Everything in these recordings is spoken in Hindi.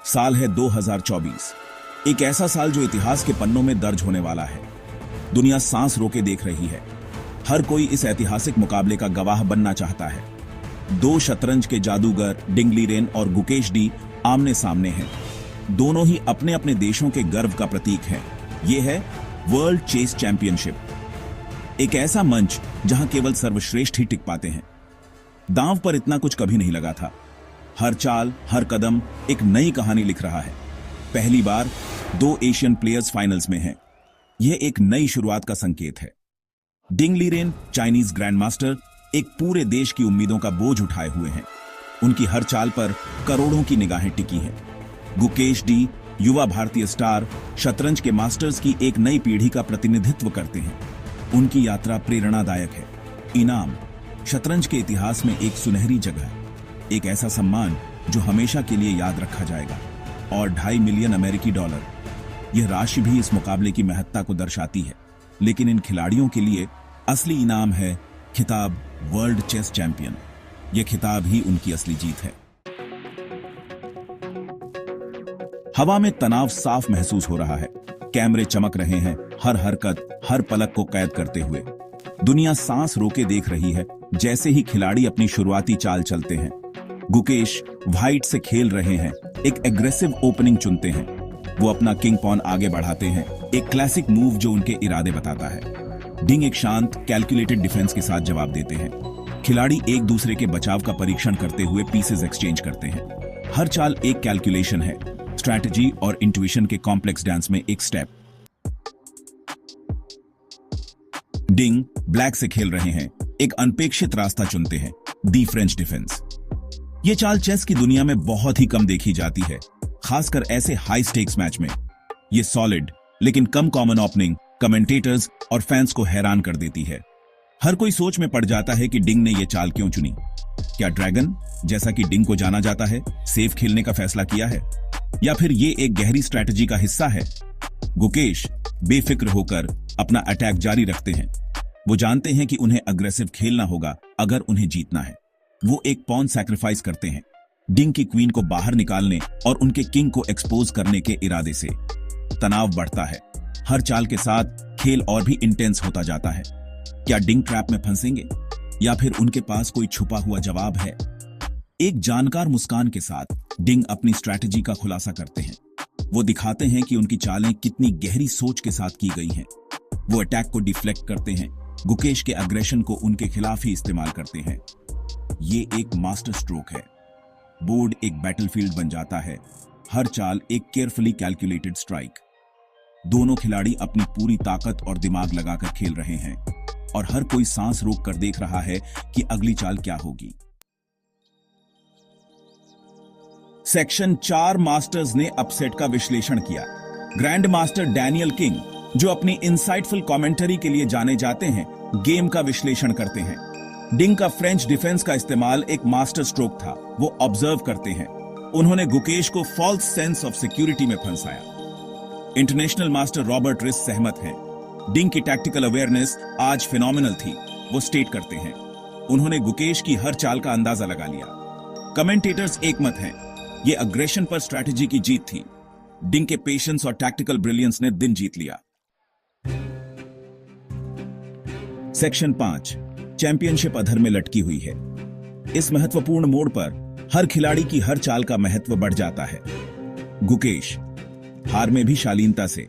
साल है 2024। एक ऐसा साल जो इतिहास के पन्नों में दर्ज होने वाला है। दुनिया सांस रोके देख रही है। हर कोई इस ऐतिहासिक मुकाबले का गवाह बनना चाहता है। दो शतरंज के जादूगर डिंग लीरेन और गुकेश डी आमने सामने हैं। दोनों ही अपने अपने देशों के गर्व का प्रतीक हैं। यह है वर्ल्ड चेस चैंपियनशिप, एक ऐसा मंच जहां केवल सर्वश्रेष्ठ ही टिक पाते हैं। दांव पर इतना कुछ कभी नहीं लगा था। हर चाल, हर कदम एक नई कहानी लिख रहा है। पहली बार दो एशियन प्लेयर्स फाइनल्स में हैं। यह एक नई शुरुआत का संकेत है। Ding Liren, Chinese grand master, एक पूरे देश की उम्मीदों का बोझ उठाए हुए हैं। उनकी हर चाल पर करोड़ों की निगाहें टिकी हैं। गुकेश डी, युवा भारतीय स्टार, शतरंज के मास्टर्स की एक नई पीढ़ी का प्रतिनिधित्व करते हैं। उनकी यात्रा प्रेरणादायक है। इनाम शतरंज के इतिहास में एक सुनहरी जगह, एक ऐसा सम्मान जो हमेशा के लिए याद रखा जाएगा, और 2.5 मिलियन अमेरिकी डॉलर। यह राशि भी इस मुकाबले की महत्ता को दर्शाती है। लेकिन इन खिलाड़ियों के लिए असली इनाम है खिताब वर्ल्ड चेस चैंपियन। यह खिताब ही उनकी असली जीत है। हवा में तनाव साफ महसूस हो रहा है। कैमरे चमक रहे हैं, हर हरकत, हर पलक को कैद करते हुए। दुनिया सांस रोके देख रही है जैसे ही खिलाड़ी अपनी शुरुआती चाल चलते हैं। गुकेश व्हाइट से खेल रहे हैं, एक एग्रेसिव ओपनिंग चुनते हैं। वो अपना किंग पॉन आगे बढ़ाते हैं, एक क्लासिक मूव जो उनके इरादे बताता है। डिंग एक शांत, कैलकुलेटेड डिफेंस के साथ जवाब देते हैं। खिलाड़ी एक दूसरे के बचाव का परीक्षण करते हुए पीसेस एक्सचेंज करते हैं। हर चाल एक कैलकुलेशन है, स्ट्रैटेजी और इंट्यूशन के कॉम्प्लेक्स डांस में एक स्टेप। डिंग ब्लैक से खेल रहे हैं, एक अनपेक्षित रास्ता चुनते हैं, दी फ्रेंच डिफेंस। यह चाल चेस की दुनिया में बहुत ही कम देखी जाती है, खासकर ऐसे हाई स्टेक्स मैच में। यह सॉलिड लेकिन कम कॉमन ओपनिंग कमेंटेटर्स और फैंस को हैरान कर देती है। हर कोई सोच में पड़ जाता है कि डिंग ने यह चाल क्यों चुनी। क्या ड्रैगन, जैसा कि डिंग को जाना जाता है, सेफ खेलने का फैसला किया है, या फिर यह एक गहरी स्ट्रैटेजी का हिस्सा है? गुकेश बेफिक्र होकर अपना अटैक जारी रखते हैं। वो जानते हैं कि उन्हें अग्रेसिव खेलना होगा अगर उन्हें जीतना है। वो एक पॉन सैक्रिफाइस करते हैं, डिंग की क्वीन को बाहर निकालने और उनके किंग को एक्सपोज करने के इरादे से। तनाव बढ़ता है। हर चाल के साथ खेल और भी इंटेंस होता जाता है। क्या डिंग ट्रैप में फंसेंगे या फिर उनके पास कोई छुपा हुआ जवाब है? एक जानकार मुस्कान के साथ डिंग अपनी स्ट्रैटेजी का खुलासा करते हैं। वो दिखाते हैं कि उनकी चालें कितनी गहरी सोच के साथ की गई हैं। वो अटैक को डिफ्लेक्ट करते हैं, गुकेश के अग्रेशन को उनके खिलाफ ही इस्तेमाल करते हैं। ये एक मास्टर स्ट्रोक है। बोर्ड एक बैटलफील्ड बन जाता है। हर चाल एक केयरफुली कैलकुलेटेड स्ट्राइक। दोनों खिलाड़ी अपनी पूरी ताकत और दिमाग लगाकर खेल रहे हैं, और हर कोई सांस रोक कर देख रहा है कि अगली चाल क्या होगी। सेक्शन 4 मास्टर्स ने अपसेट का विश्लेषण किया। ग्रैंड मास्टर डैनियल किंग, जो अपनी इंसाइटफुल कमेंटरी के लिए जाने जाते हैं, गेम का विश्लेषण करते हैं। डिंग का फ्रेंच डिफेंस का इस्तेमाल एक मास्टर स्ट्रोक था। वो ऑब्जर्व करते हैं। उन्होंने गुकेश को फॉल्स सेंस ऑफ सिक्योरिटी में फंसाया। इंटरनेशनल मास्टर रॉबर्ट रिस सहमत हैं। डिंग की टैक्टिकल अवेयरनेस आज फिनोमिनल थी, वो स्टेट करते हैं। उन्होंने गुकेश की हर चाल का अंदाजा लगा लिया। कमेंटेटर्स एकमत हैं, ये अग्रेशन पर स्ट्रैटेजी की जीत थी। डिंग के पेशेंस और टैक्टिकल ब्रिलियंस ने दिन जीत लिया। सेक्शन 5 चैंपियनशिप अधर में लटकी हुई है। इस महत्वपूर्ण मोड़ पर हर खिलाड़ी की हर चाल का महत्व बढ़ जाता है। गुकेश हार में भी शालीनता से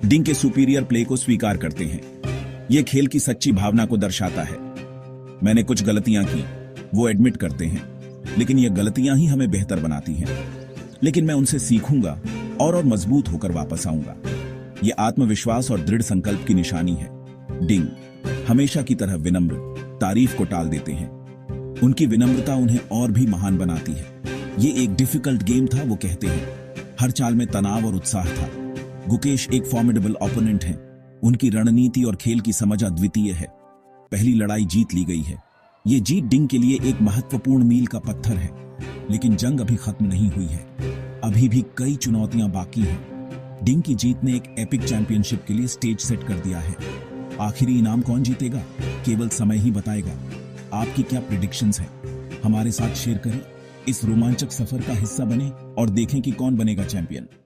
डिंग के सुपीरियर प्ले को स्वीकार करते हैं। यह खेल की सच्ची भावना को दर्शाता है। मैंने कुछ गलतियां की, वो एडमिट करते हैं, लेकिन ये गलतियां ही हमें बेहतर बनाती हैं। लेकिन मैं उनसे सीखूंगा और मजबूत होकर वापस आऊंगा। यह आत्मविश्वास और दृढ़ संकल्प की निशानी है। डिंग हमेशा की तरह विनम्र, तारीफ को टाल देते हैं। उनकी विनम्रता उन्हें और भी महान बनाती है। ये एक डिफिकल्ट गेम था, वो कहते हैं। हर चाल में तनाव और उत्साह था। गुकेश एक फॉर्मिडेबल ओपोनेंट हैं। उनकी रणनीति और खेल की समझ अद्वितीय है। पहली लड़ाई जीत ली गई है। ये जीत डिंग के लिए एक महत्वपूर्ण मील का पत्थर है। लेकिन जंग अभी खत्म नहीं हुई है। अभी भी कई चुनौतियां बाकी हैं। डिंग की जीत ने एक एपिक चैंपियनशिप के लिए स्टेज सेट कर दिया है। आखिरी इनाम कौन जीतेगा, केवल समय ही बताएगा। आपकी क्या प्रेडिक्शंस हैं? हमारे साथ शेयर करें। इस रोमांचक सफर का हिस्सा बने और देखें कि कौन बनेगा चैंपियन।